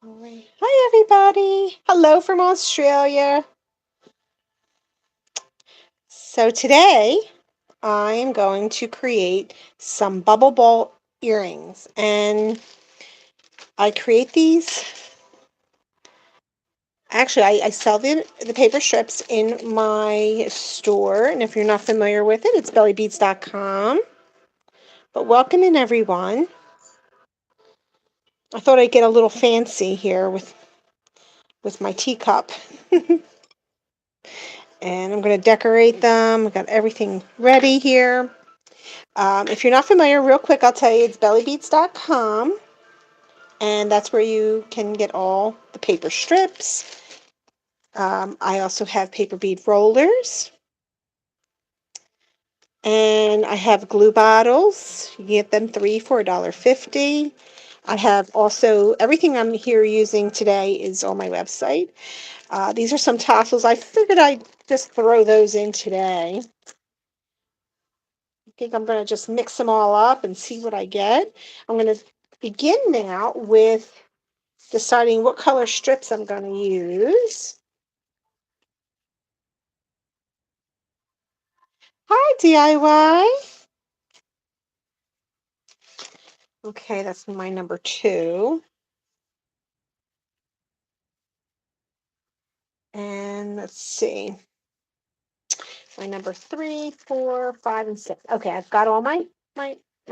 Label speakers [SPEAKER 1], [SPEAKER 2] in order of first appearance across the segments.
[SPEAKER 1] All right. Hi, everybody. Hello from Australia. So today I am going to create some bubble ball earrings. And I create these. Actually, I sell the paper strips in my store. And if you're not familiar with it, it's BellieBeads.com. But welcome in, everyone. I thought I'd get a little fancy here with my teacup. And I'm going to decorate them. I've got everything ready here. If you're not familiar, real quick, I'll tell you it's BellieBeads.com, and that's where you can get all the paper strips. I also have paper bead rollers, and I have glue bottles. You can get them 3 for $1.50. I have also everything I'm here using today is on my website. These are some tassels. I figured I'd just throw those in today. I think I'm going to just mix them all up and see what I get. I'm going to begin now with deciding what color strips I'm going to use. Hi, DIY. Okay, that's my number 2. And let's see. My number 3, 4, 5, and 6. Okay, I've got all my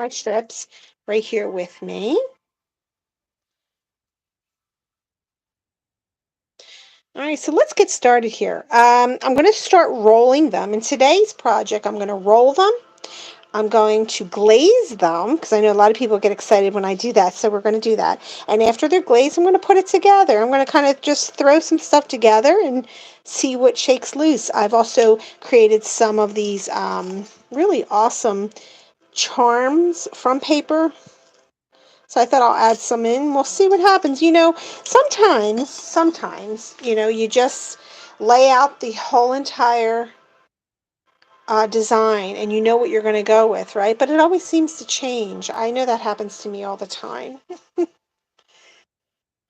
[SPEAKER 1] strips right here with me. All right, so let's get started here. I'm going to start rolling them. In today's project, I'm going to roll them. I'm going to glaze them because I know a lot of people get excited when I do that, so we're going to do that. And after they're glazed, I'm going to put it together. I'm going to kind of just throw some stuff together and see what shakes loose. I've also created some of these really awesome charms from paper. So I thought I'll add some in. We'll see what happens. Sometimes, you just lay out the whole entire design and you know what you're going to go with, right? But it always seems to change. I know that happens to me all the time.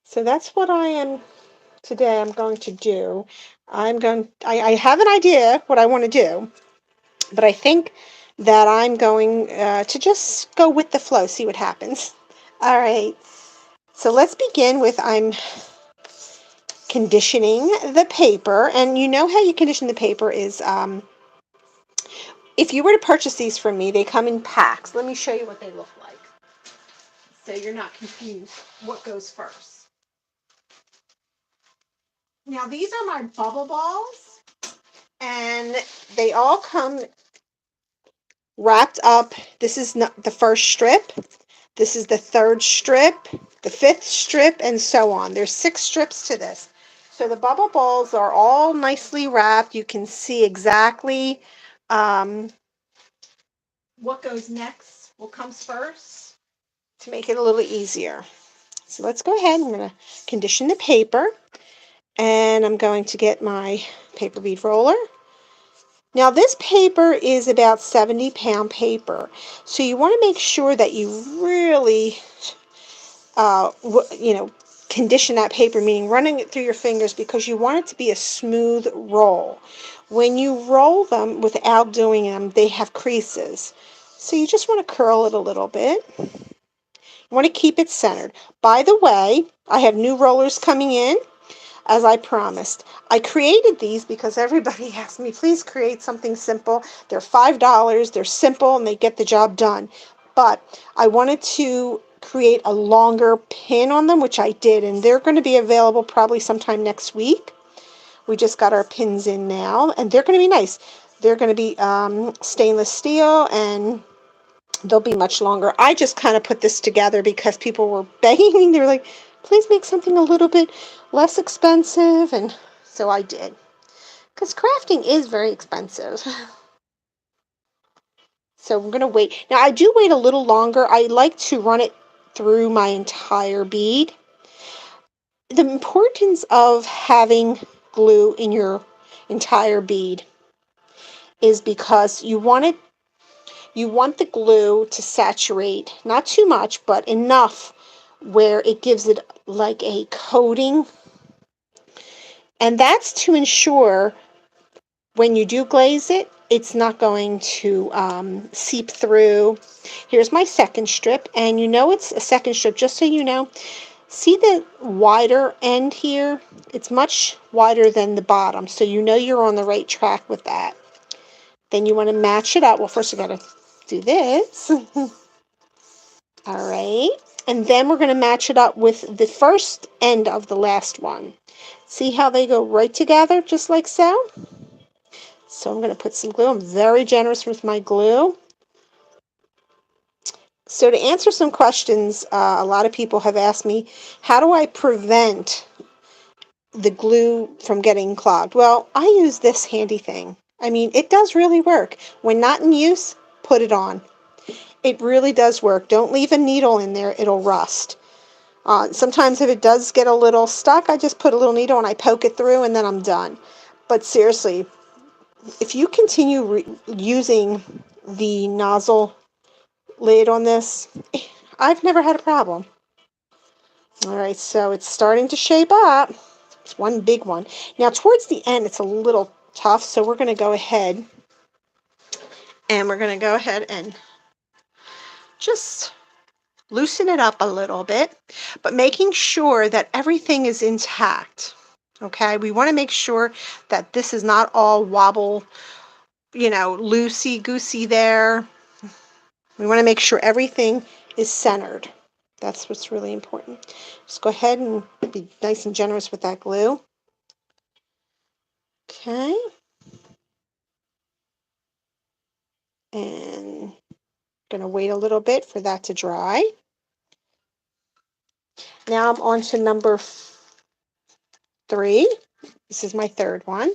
[SPEAKER 1] So that's what I am today. I'm going to do. I have an idea what I want to do, but I think that I'm going to just go with the flow, see what happens. All right. So let's begin with I'm conditioning the paper. And you know how you condition the paper is if you were to purchase these from me, they come in packs. Let me show you what they look like, so you're not confused what goes first. Now these are my bubble balls, and they all come wrapped up. This is not the first strip. This is the third strip, the fifth strip, and so on. There's 6 strips to this. So the bubble balls are all nicely wrapped. You can see exactly what goes next, what comes first, to make it a little easier. So let's go ahead. I'm going to condition the paper, and I'm going to get my paper bead roller. Now this paper is about 70-pound paper, so you want to make sure that you really, condition that paper, meaning running it through your fingers, because you want it to be a smooth roll. When you roll them without doing them, they have creases. So you just want to curl it a little bit. You want to keep it centered. By the way, I have new rollers coming in, as I promised. I created these because everybody asked me, please create something simple. They're $5, they're simple, and they get the job done. But I wanted to create a longer pin on them, which I did, and they're going to be available probably sometime next week. We just got our pins in now, and they're going to be nice. They're going to be stainless steel, and they'll be much longer. I just kind of put this together because people were begging me. They were like, please make something a little bit less expensive. And so I did. Because crafting is very expensive. So I'm going to wait. Now, I do wait a little longer. I like to run it through my entire bead. The importance of having glue in your entire bead is because you want the glue to saturate, not too much, but enough where it gives it like a coating. And that's to ensure when you do glaze it, it's not going to seep through. Here's my second strip, and you know it's a second strip, just so you know. See the wider end here? It's much wider than the bottom, so you know you're on the right track with that. Then you want to match it up. Well, first you got to do this. All right. And then we're going to match it up with the first end of the last one. See how they go right together, just like so? So I'm going to put some glue. I'm very generous with my glue. So to answer some questions, a lot of people have asked me, how do I prevent the glue from getting clogged? Well, I use this handy thing. I mean, it does really work. When not in use, put it on. It really does work. Don't leave a needle in there. It'll rust. Sometimes if it does get a little stuck, I just put a little needle and I poke it through and then I'm done. But seriously, if you continue using the nozzle lid on this, I've never had a problem. All right, so it's starting to shape up. It's one big one. Now, towards the end, it's a little tough, so we're going to go ahead and just loosen it up a little bit, but making sure that everything is intact. Okay, we want to make sure that this is not all wobble, loosey-goosey there. We want to make sure everything is centered. That's what's really important. Just go ahead and be nice and generous with that glue. Okay. And going to wait a little bit for that to dry. Now I'm on to number 3. This is my third one.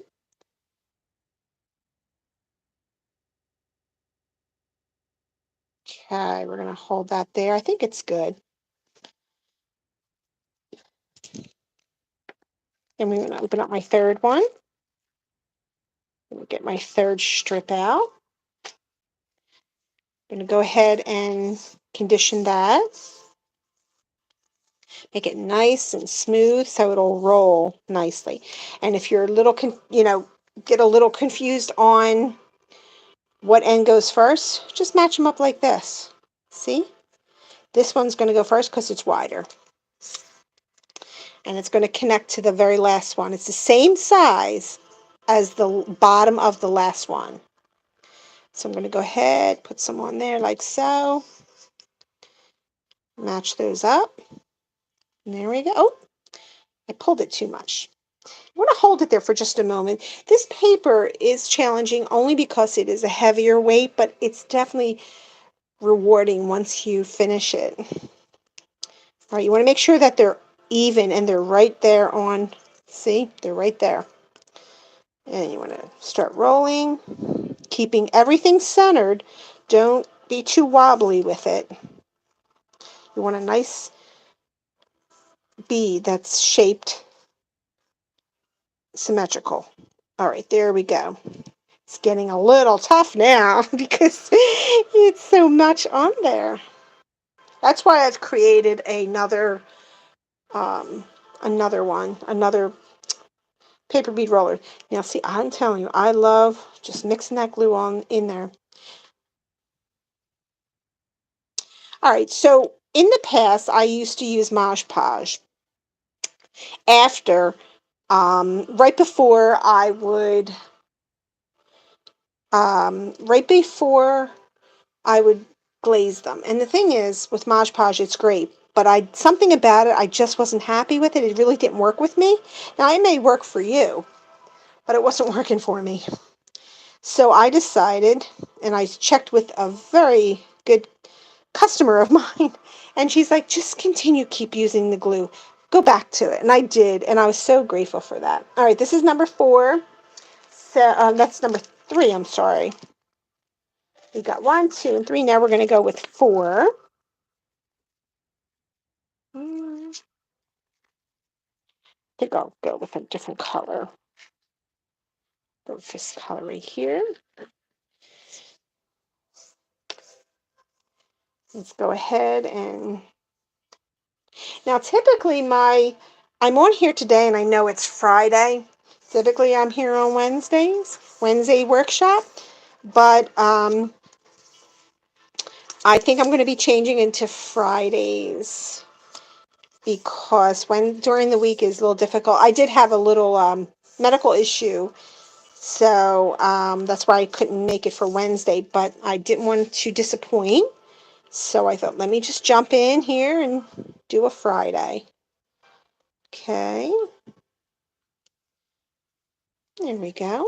[SPEAKER 1] Okay, we're going to hold that there. I think it's good. And we're going to open up my third one. Get my third strip out. I'm going to go ahead and condition that. Make it nice and smooth so it'll roll nicely. And if you're a little, get a little confused on what end goes first, just match them up like this. See? This one's going to go first because it's wider. And it's going to connect to the very last one. It's the same size as the bottom of the last one. So I'm going to go ahead, put some on there like so. Match those up. And there we go. Oh, I pulled it too much. I want to hold it there for just a moment. This paper is challenging only because it is a heavier weight, but it's definitely rewarding once you finish it. All right, you want to make sure that they're even and they're right there on, see, they're right there. And you want to start rolling, keeping everything centered. Don't be too wobbly with it. You want a nice bead that's shaped symmetrical. All right, there we go. It's getting a little tough now because it's so much on there. That's why I've created another another paper bead roller. Now see, I'm telling you, I love just mixing that glue on in there. All right, so in the past, I used to use Mod Podge. Right before I would, glaze them. And the thing is, with Mod Podge, it's great, but something about it, I just wasn't happy with it. It really didn't work with me. Now, it may work for you, but it wasn't working for me. So I decided, and I checked with a very good customer of mine, and she's like, just keep using the glue. Go back to it. And I did, and I was so grateful for that. All right, this is number 4. So that's number 3, I'm sorry. We got 1, 2, and 3. Now we're going to go with 4. I think I'll go with a different color. Go with this color right here. Let's go ahead and Now, typically I'm on here today and I know it's Friday. Typically I'm here on Wednesday workshop, but I think I'm going to be changing into Fridays because when during the week is a little difficult. I did have a little medical issue, so that's why I couldn't make it for Wednesday, but I didn't want to disappoint. So I thought, let me just jump in here and do a Friday. Okay, there we go.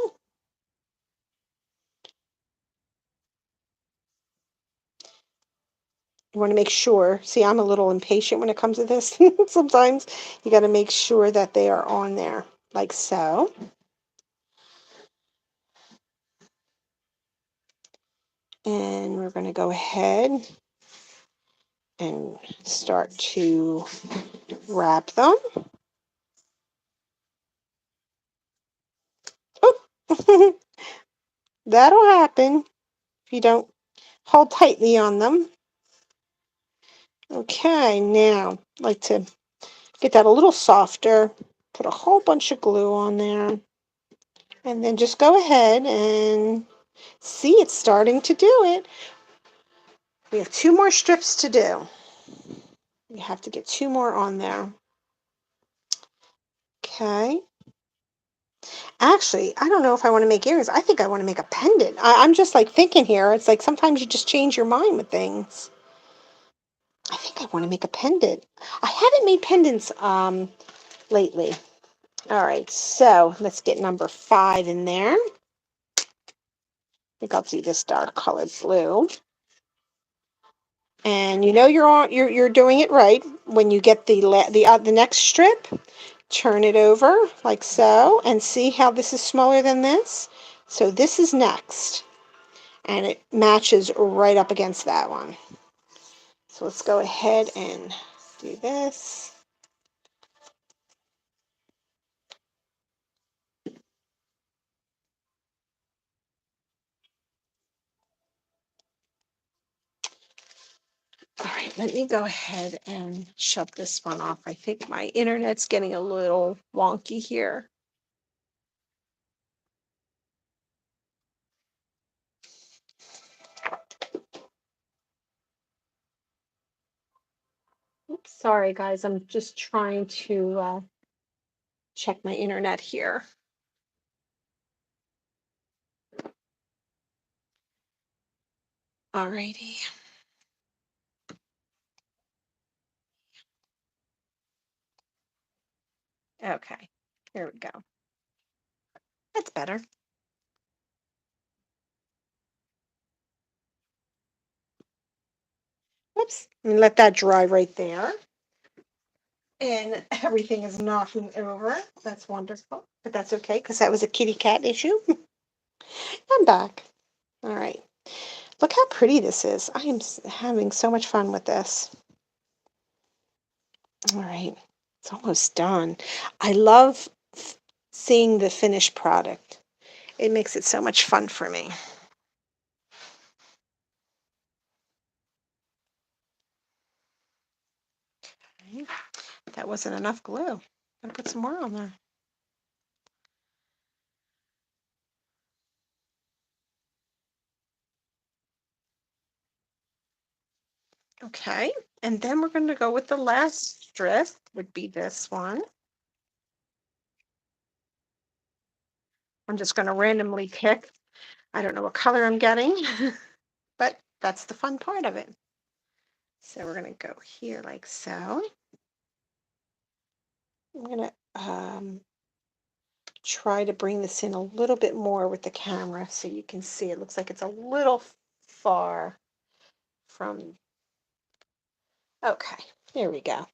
[SPEAKER 1] You want to make sure, see, I'm a little impatient when it comes to this. Sometimes you got to make sure that they are on there, like so. And we're going to go ahead and start to wrap them. Oh, that'll happen if you don't hold tightly on them. Okay, now I'd like to get that a little softer. Put a whole bunch of glue on there. And then just go ahead and see, it's starting to do it. We have 2 more strips to do. We have to get 2 more on there. Okay. Actually, I don't know if I want to make earrings. I think I want to make a pendant. I'm just like thinking here. It's like sometimes you just change your mind with things. I think I want to make a pendant. I haven't made pendants lately. All right, so let's get number 5 in there. I think I'll do this dark colored blue. And you know you're doing it right when you get the next strip. Turn it over like so, and see how this is smaller than this. So this is next, and it matches right up against that one. So let's go ahead and do this. All right, let me go ahead and shut this one off. I think my internet's getting a little wonky here. Oops, sorry guys, I'm just trying to check my internet here. Alrighty. Okay, here we go. That's better. Whoops, and let that dry right there. And everything is knocking over. That's wonderful, but that's okay because that was a kitty cat issue. I'm back. All right. Look how pretty this is. I am having so much fun with this. All right. It's almost done. I love seeing the finished product. It makes it so much fun for me. Okay. That wasn't enough glue. I'll put some more on there. Okay. And then we're going to go with the last strip, would be this one. I'm just going to randomly pick. I don't know what color I'm getting, but that's the fun part of it. So we're going to go here like so. I'm going to try to bring this in a little bit more with the camera so you can see. It looks like it's a little far from. Okay, there we go.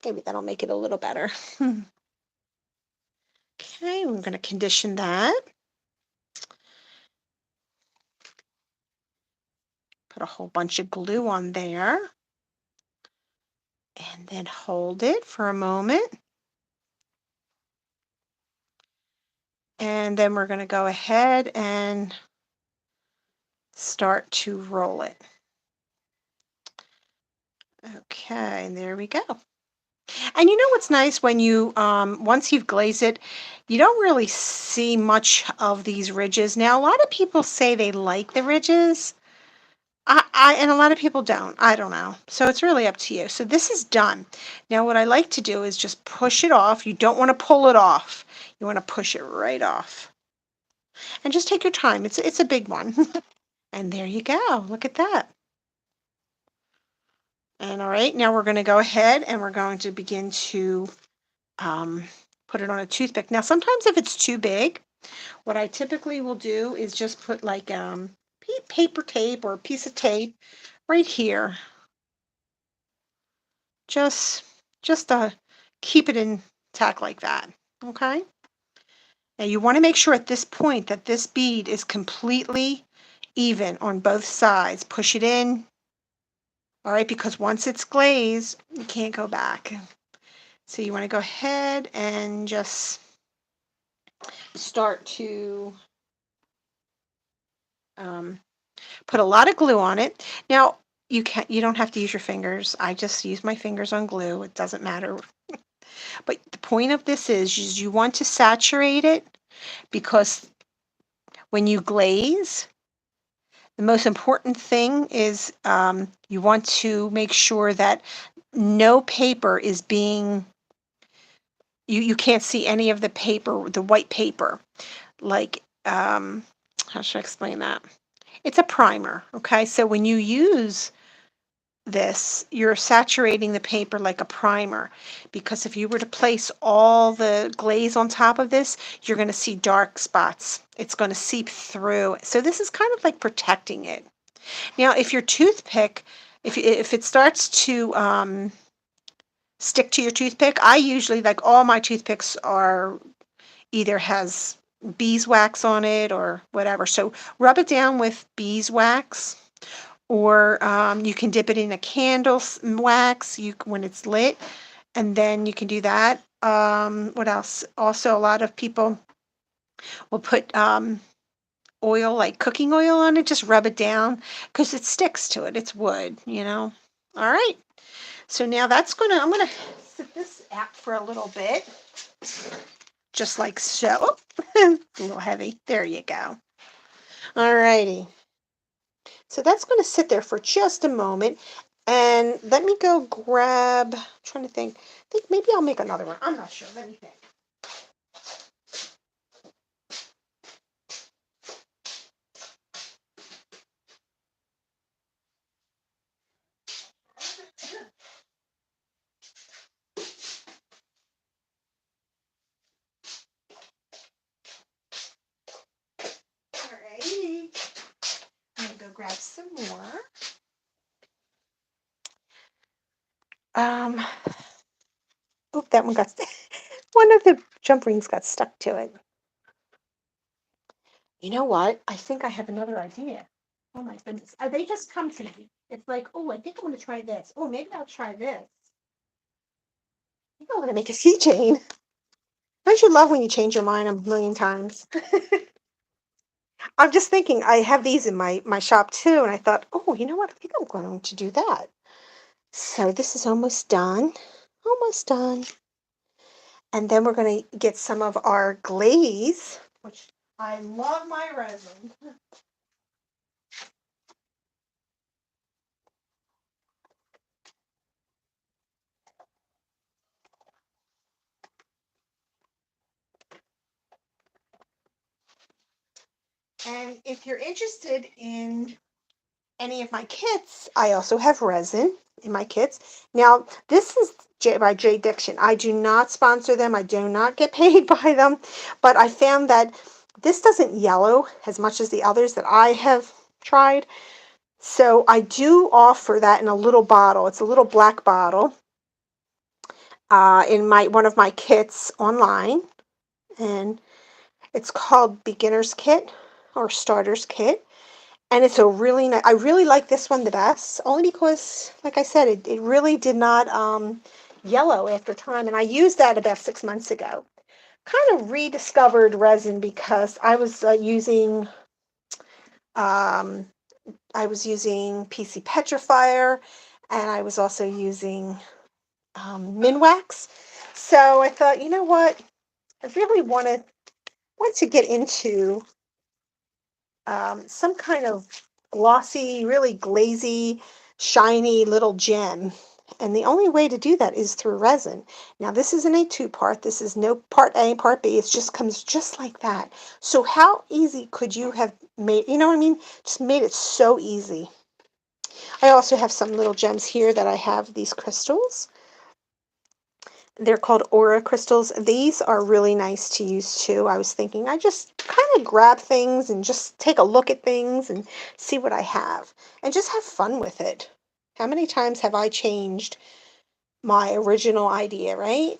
[SPEAKER 1] Maybe that'll make it a little better. Okay, I'm going to condition that. Put a whole bunch of glue on there. And then hold it for a moment. And then we're going to go ahead and start to roll it. Okay, there we go. And you know what's nice when you, once you've glazed it, you don't really see much of these ridges. Now, a lot of people say they like the ridges. And a lot of people don't. I don't know. So it's really up to you. So this is done. Now, what I like to do is just push it off. You don't want to pull it off. You want to push it right off. And just take your time. It's a big one. And there you go. Look at that. And all right, now we're going to go ahead and we're going to begin to um, put it on a toothpick. Now, sometimes if it's too big, what I typically will do is just put like paper tape or a piece of tape right here, just to keep it intact like that. Okay. Now you want to make sure at this point that this bead is completely even on both sides. Push it in. All right, because once it's glazed, you can't go back. So you want to go ahead and just start to put a lot of glue on it. Now, you don't have to use your fingers. I just use my fingers on glue. It doesn't matter. But the point of this is you want to saturate it because when you glaze, the most important thing is you want to make sure that no paper is being, you can't see any of the paper, the white paper. Like, how should I explain that? It's a primer, okay? So when you use this, you're saturating the paper like a primer, because if you were to place all the glaze on top of this, you're going to see dark spots. It's going to seep through. So this is kind of like protecting it. Now, if your toothpick, if it starts to stick to your toothpick, I usually, like, all my toothpicks are either has beeswax on it or whatever. So rub it down with beeswax, or you can dip it in a candle wax when it's lit, and then you can do that. What else? Also, a lot of people will put oil, like cooking oil, on it. Just rub it down because it sticks to it. It's wood, you know. All right. So now I'm gonna sit this out for a little bit, just like so. A little heavy. There you go. All righty. So that's going to sit there for just a moment. And let me go grab, I'm trying to think. I think maybe I'll make another one. I'm not sure. Let me think. All righty. I'm going to go grab some more. Um, Oop, that one got, one of the jump rings got stuck to it. You know what? I think I have another idea. Oh my goodness. They just come to me. It's like, oh, I think I want to try this. Oh, maybe I'll try this. I think I want to make a keychain. Don't you love when you change your mind a million times? I'm just thinking, I have these in my shop too, and I thought, oh, you know what? I think I'm going to do that. So this is almost done. Almost done. And then we're going to get some of our glaze, which I love my resin. And if you're interested in any of my kits, I also have resin in my kits. Now, this is by J Diction. I do not sponsor them. I do not get paid by them, but I found that this doesn't yellow as much as the others that I have tried. So I do offer that in a little bottle. It's a little black bottle in one of my kits online, and it's called Beginner's Kit or Starter's Kit. And it's a really nice, I really like this one the best, only because, like I said, it really did not yellow after time. And I used that about 6 months ago. Kind of rediscovered resin because um, I was using PC Petrifier, And I was also using Minwax. So I thought, you know what? I really want to get into some kind of glossy, really glazy, shiny little gem. And the only way to do that is through resin. Now, this isn't a two-part. This is no part A, part B. It just comes just like that. So how easy could you have made, you know what I mean? Just made it so easy. I also have some little gems here that I have these crystals. They're called aura crystals. These are really nice to use too. I was thinking I just kind of grab things and just take a look at things and see what I have and just have fun with it. How many times have I changed my original idea, right?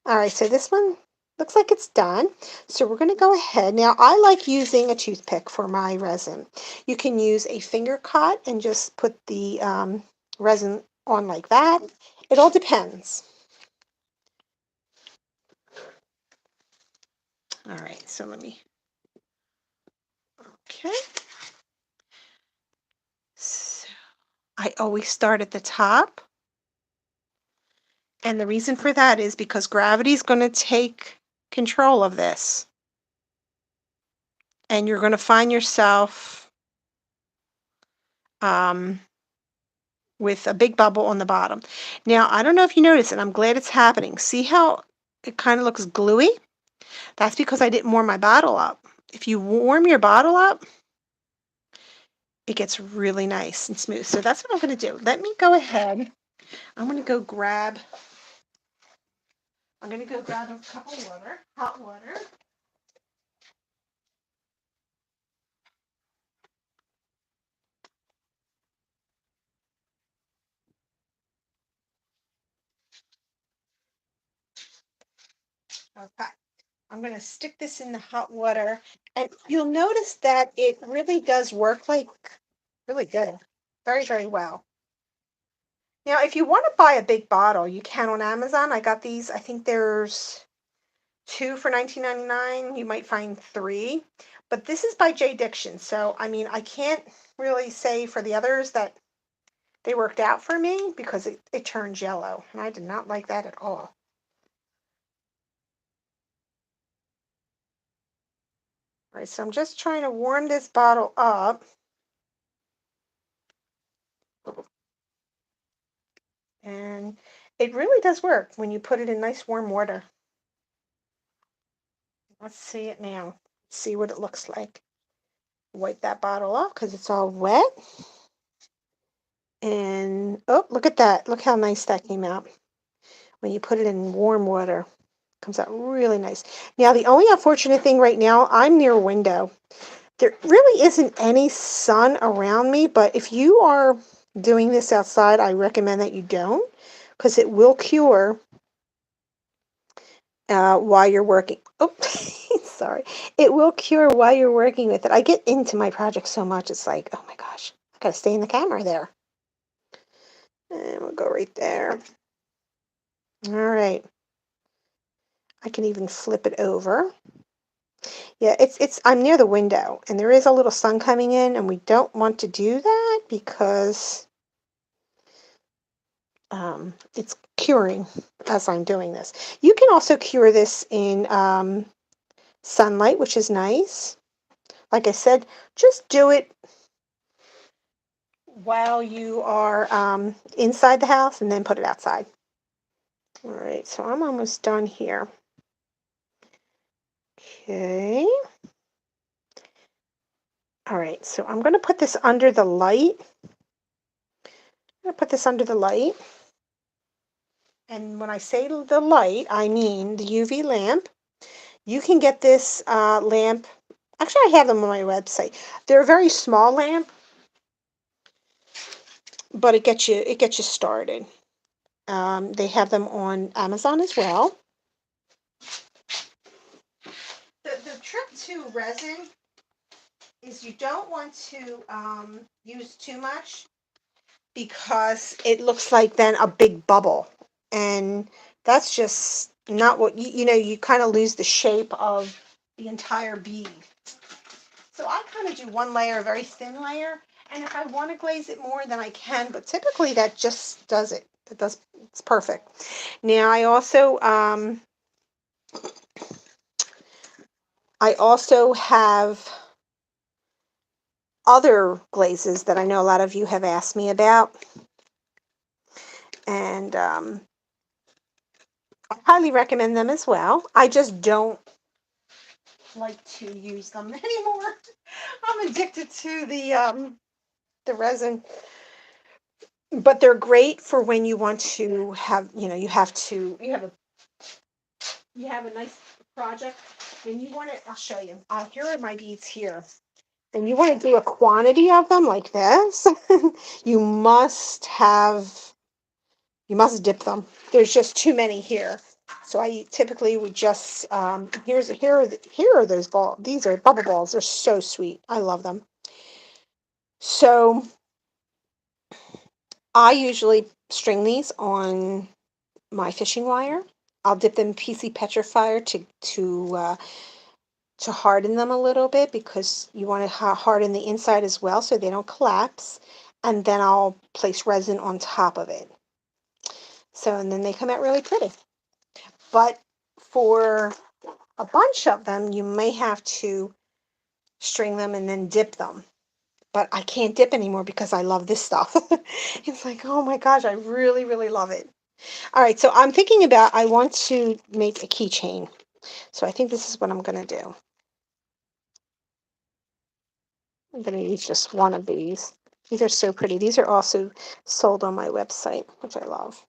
[SPEAKER 1] All right, so this one looks like it's done. So we're going to go ahead. Now, I like using a toothpick for my resin. You can use a finger cut and just put the resin on like that. It all depends. All right, so let me, okay. So I always start at the top. And the reason for that is because gravity is going to take control of this. And you're going to find yourself with a big bubble on the bottom. Now, I don't know if you noticed, and I'm glad it's happening. See how it kind of looks gluey? That's because I didn't warm my bottle up. If you warm your bottle up, it gets really nice and smooth. So that's what I'm going to do. Let me go ahead. I'm going to go grab a cup of water, hot water. Okay. I'm going to stick this in the hot water, and you'll notice that it really does work like really good. Very, very well. Now, if you want to buy a big bottle, you can on Amazon. I got these. I think there's two for $19.99. You might find three. But this is by J. Diction. So, I mean, I can't really say for the others that they worked out for me because it turned yellow. And I did not like that at all. All right, so I'm just trying to warm this bottle up. And it really does work when you put it in nice warm water. Let's see it now. See what it looks like. Wipe that bottle off because it's all wet. And, oh, look at that. Look how nice that came out. When you put it in warm water, it comes out really nice. Now, the only unfortunate thing right now, I'm near a window. There really isn't any sun around me, but if you are doing this outside, I recommend that you don't because it will cure while you're working. Oh, sorry. It will cure while you're working with it. I get into my project so much, it's like, oh my gosh, I gotta stay in the camera there. And we'll go right there. All right. I can even flip it over. Yeah, I'm near the window, and there is a little sun coming in, and we don't want to do that because it's curing as I'm doing this. You can also cure this in sunlight, which is nice. Like I said, just do it while you are inside the house and then put it outside. All right, so I'm almost done here. Okay. All right, so I'm going to put this under the light. I'm going to put this under the light. And when I say the light, I mean the UV lamp. You can get this lamp. Actually, I have them on my website. They're a very small lamp, but it gets you started. They have them on Amazon as well. The trick to resin is you don't want to use too much because it looks like then a big bubble, and that's just not what you kind of lose the shape of the entire bead. So I kind of do one layer, a very thin layer, And if I want to glaze it more, then I can, but typically that just does it. It's perfect. Now I also have other glazes that I know a lot of you have asked me about, and I highly recommend them as well. I just don't like to use them anymore. I'm addicted to the resin, but they're great for when you want to have, you have a nice project and you want it. I'll show you. Here are my beads here. And you want to do a quantity of them like this. you must have you must dip them. There's just too many here. So I typically would just here are those balls. These are bubble balls. They're so sweet. I love them. So I usually string these on my fishing wire. I'll dip them in PC petrifier to harden them a little bit, because you want to harden the inside as well so they don't collapse. And then I'll place resin on top of it. So, and then they come out really pretty. But for a bunch of them, you may have to string them and then dip them. But I can't dip anymore because I love this stuff. It's like, oh my gosh, I really, really love it. All right, so I'm thinking about, I want to make a keychain. So I think this is what I'm going to do. I'm going to use just one of these. These are so pretty. These are also sold on my website, which I love.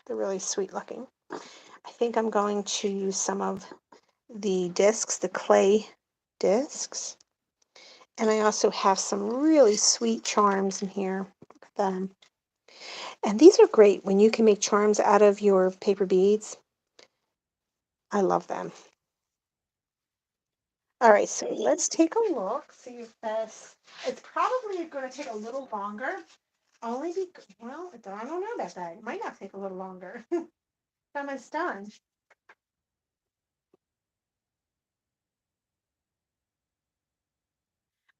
[SPEAKER 1] They're really sweet looking. I think I'm going to use some of the discs, the clay discs. And I also have some really sweet charms in here. Look at them. And these are great when you can make charms out of your paper beads. I love them. All right, so let's take a look, see if this, it's probably going to take a little longer. Only because, well, I don't know about that. It might not take a little longer. Almost done.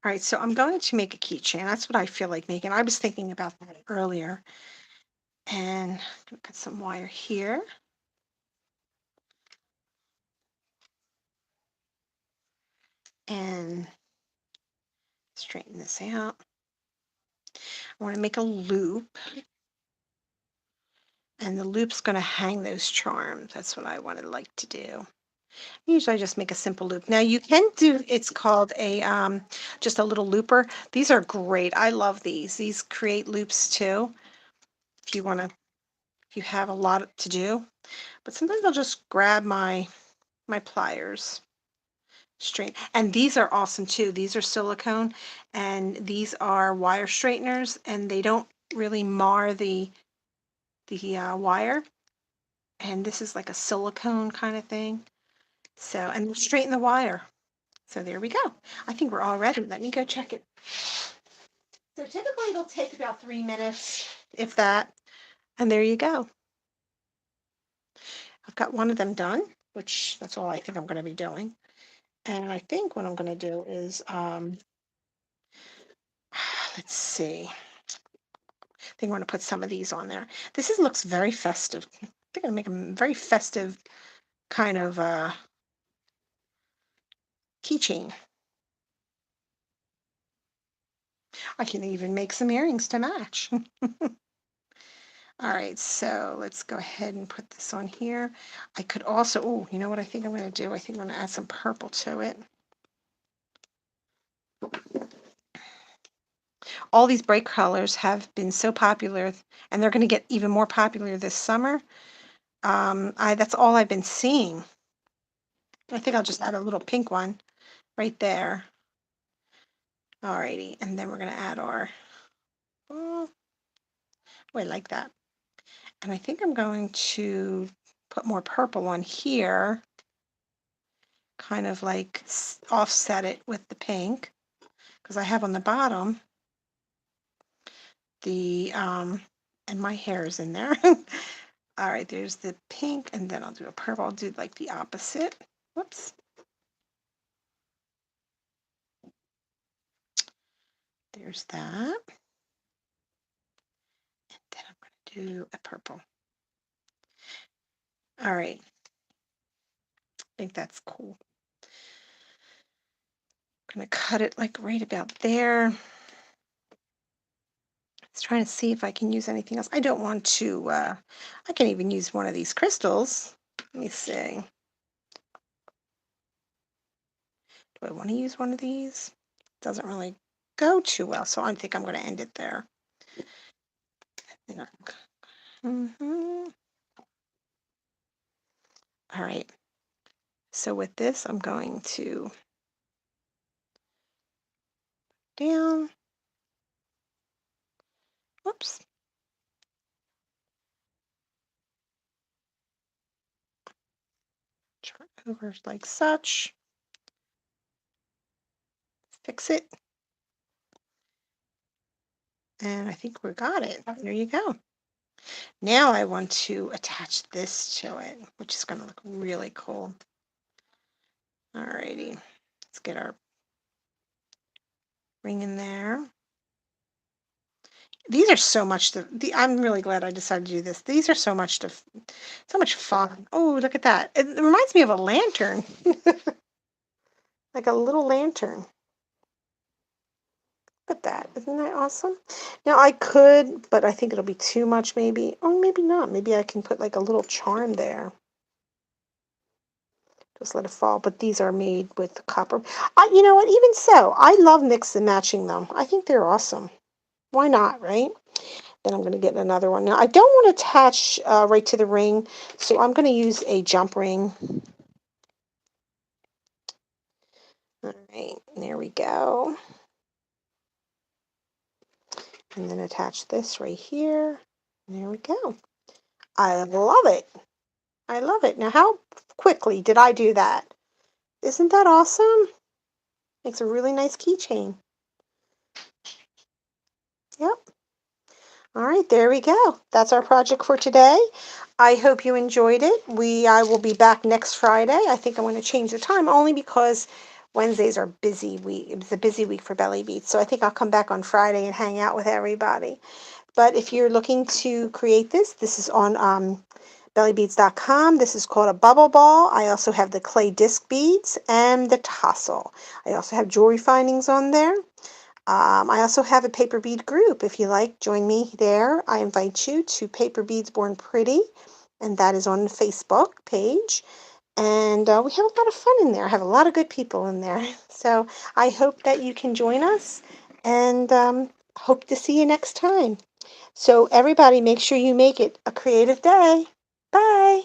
[SPEAKER 1] All right, so I'm going to make a keychain. That's what I feel like making. I was thinking about that earlier. And I'm going to put some wire here. And straighten this out. I want to make a loop. And the loop's going to hang those charms. That's what I wanted like to do. Usually I just make a simple loop. Now you can do, it's called a just a little looper. These are great. I love these. These create loops too, if you want to, if you have a lot to do. But sometimes I'll just grab my pliers, straight. And these are awesome too. These are silicone, and these are wire straighteners, and they don't really mar the wire. And this is like a silicone kind of thing. So, and straighten the wire. So there we go. I think we're all ready. Let me go check it. So typically it'll take about 3 minutes, if that. And there you go. I've got one of them done, which that's all I think I'm going to be doing. And I think what I'm going to do is, let's see. I think I'm going to put some of these on there. Looks very festive. I think I'm going to make a very festive kind of keychain. I can even make some earrings to match. All right, so let's go ahead and put this on here. I could also, oh, you know what I think I'm going to do? I think I'm going to add some purple to it. All these bright colors have been so popular, and they're going to get even more popular this summer. That's all I've been seeing. I think I'll just add a little pink one right there. Alrighty, and then we're going to add our, oh, I like that. And I think I'm going to put more purple on here, kind of like offset it with the pink, because I have on the bottom the, and my hair is in there. All right, there's the pink, and then I'll do a purple. I'll do like the opposite. Whoops. There's that. And then I'm going to do a purple. All right. I think that's cool. I'm going to cut it like right about there. Let's try to see if I can use anything else. I don't want to, I can even use one of these crystals. Let me see. Do I want to use one of these? Doesn't really go too well, so I think I'm going to end it there. Mm-hmm. All right. So with this, I'm going to down. Whoops. Turn over like such. Fix it. And I think we got it. There you go. Now I want to attach this to it, which is going to look really cool. Alrighty. Let's get our ring in there. These are so much I'm really glad I decided to do this. These are so much fun. Oh, look at that. It reminds me of a lantern. Like a little lantern. Look at that. Isn't that awesome? Now I could, but I think it'll be too much maybe. Or maybe not. Maybe I can put like a little charm there. Just let it fall. But these are made with copper. You know what? Even so, I love mix and matching them. I think they're awesome. Why not, right? Then I'm going to get another one. Now, I don't want to attach right to the ring, so I'm going to use a jump ring. All right, there we go. And then attach this right here. There we go. I love it. I love it. Now, how quickly did I do that? Isn't that awesome? Makes a really nice keychain. Yep. All right, there we go. That's our project for today. I hope you enjoyed it. I will be back next Friday. I think I'm going to change the time only because Wednesdays are busy week. It's a busy week for BellieBeads, so I think I'll come back on Friday and hang out with everybody. But if you're looking to create this is on BellieBeads.com. This is called a bubble ball. I also have the clay disc beads and the tassel. I also have jewelry findings on there. I also have a paper bead group. If you like, join me there. I invite you to Paper Beads Born Pretty, and that is on the Facebook page. And we have a lot of fun in there. I have a lot of good people in there. So I hope that you can join us, and hope to see you next time. So everybody, make sure you make it a creative day. Bye.